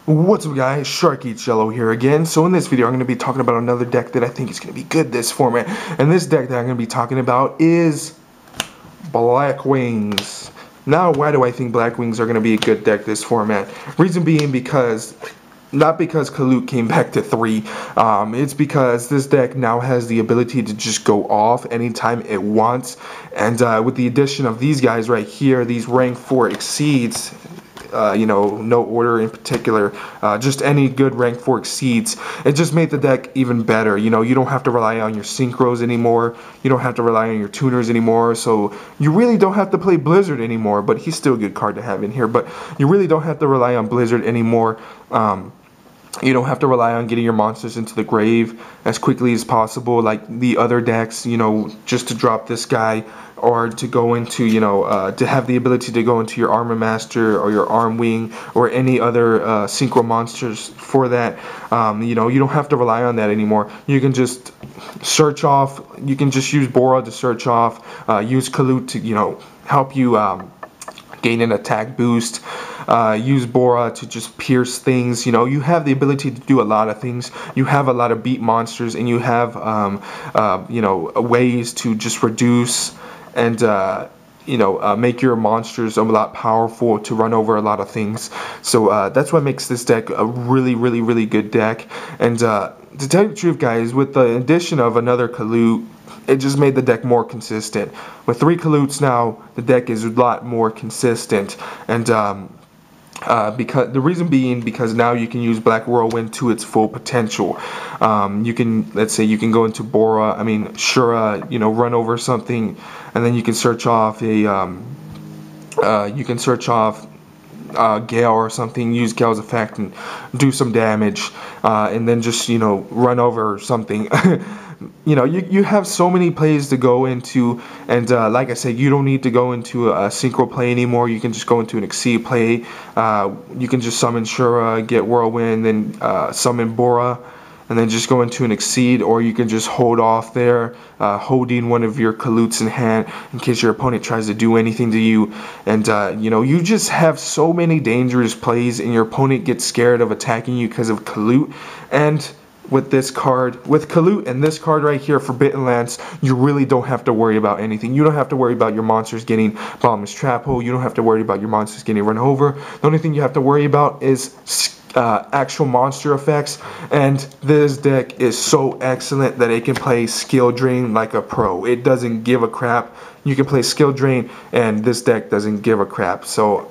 What's up guys, sharkeatyellow here again. So in this video I'm going to be talking about another deck that I think is going to be good this format. And this deck that I'm going to be talking about is blackwings. Now why do I think blackwings are going to be a good deck this format? Reason being because, not because Kalut came back to 3, it's because this deck now has the ability to just go off anytime it wants. And with the addition of these guys right here, these rank 4 exceeds, no order in particular, just any good rank 4 exceeds, it just made the deck even better. You don't have to rely on your synchros anymore, you don't have to rely on your tuners anymore, so you really don't have to play Blizzard anymore, but he's still a good card to have in here, but you really don't have to rely on Blizzard anymore. You don't have to rely on getting your monsters into the grave as quickly as possible like the other decks, just to drop this guy, or to go into, to have the ability to go into your Armor Master or your Arm Wing or any other synchro monsters for that. You don't have to rely on that anymore. You can just search off, you can just use Bora to search off, use Kalut to, help you gain an attack boost. Use Bora to just pierce things. You have the ability to do a lot of things. You have a lot of beat monsters, and you have ways to just reduce and make your monsters a lot powerful to run over a lot of things. So that's what makes this deck a really good deck. And to tell you the truth, guys, with the addition of another Kalut, it just made the deck more consistent. With 3 Kaluts now, the deck is a lot more consistent. And because the reason being, because now you can use Black Whirlwind to its full potential. You can, let's say, you can go into Bora, Shura, run over something, and then you can search off a, Gale or something, use Gale's effect and do some damage, and then just, run over something. You have so many plays to go into, and like I said, you don't need to go into a synchro play anymore. You can just go into an exceed play. You can just summon Shura, get Whirlwind, then summon Bora, and then just go into an exceed, or you can just hold off there, holding one of your Kaluts in hand in case your opponent tries to do anything to you. And you just have so many dangerous plays, and your opponent gets scared of attacking you because of Kalut. And with this card, with Kalut and this card right here, Forbidden Lance, you really don't have to worry about anything. You don't have to worry about your monsters getting Bottomless Trap Hole. You don't have to worry about your monsters getting run over. The only thing you have to worry about is actual monster effects. And this deck is so excellent that it can play Skill Drain like a pro. It doesn't give a crap. You can play Skill Drain, and this deck doesn't give a crap. So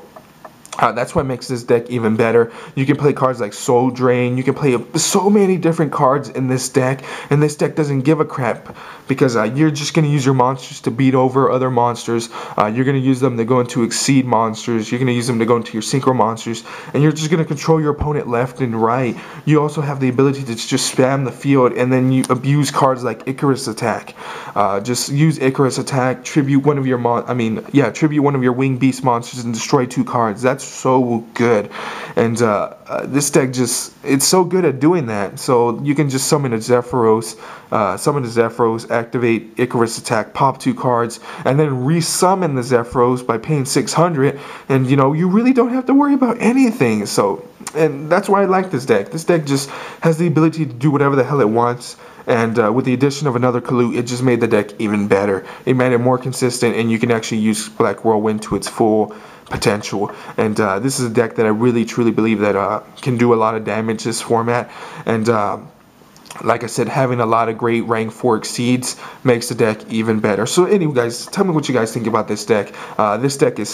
that's what makes this deck even better. You can play cards like Soul Drain. You can play so many different cards in this deck, and this deck doesn't give a crap because you're just going to use your monsters to beat over other monsters. You're going to use them to go into exceed monsters. You're going to use them to go into your synchro monsters, and you're just going to control your opponent left and right. You also have the ability to just spam the field, and then you abuse cards like Icarus Attack. Just use Icarus Attack, tribute one of your tribute one of your Winged Beast monsters and destroy 2 cards. That's so good. And this deck it's so good at doing that. So you can just summon a Zephyros, activate Icarus Attack, pop 2 cards, and then resummon the Zephyros by paying 600, and you really don't have to worry about anything. So, and that's why I like this deck. This deck just has the ability to do whatever the hell it wants. And with the addition of another Kalut, it just made the deck even better. It made it more consistent, and you can actually use Black Whirlwind to its full potential. And this is a deck that I really truly believe that can do a lot of damage this format. And like I said, having a lot of great rank 4 exceeds makes the deck even better. So anyway, guys, tell me what you guys think about this deck. This deck is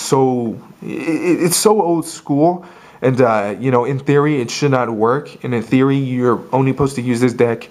it's so old school. And in theory it should not work, and in theory you're only supposed to use this deck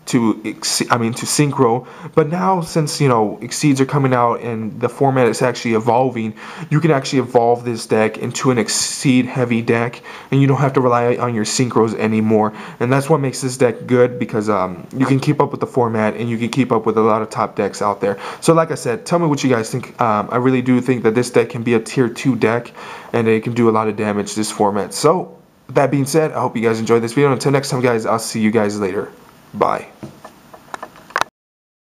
to synchro. But now, since exceeds are coming out and the format is actually evolving, you can actually evolve this deck into an exceed heavy deck, and you don't have to rely on your synchros anymore. And that's what makes this deck good, because you can keep up with the format, and you can keep up with a lot of top decks out there. So like I said, tell me what you guys think. I really do think that this deck can be a tier 2 deck, and it can do a lot of damage this format. So with that being said, I hope you guys enjoyed this video. Until next time, guys, I'll see you guys later. Bye.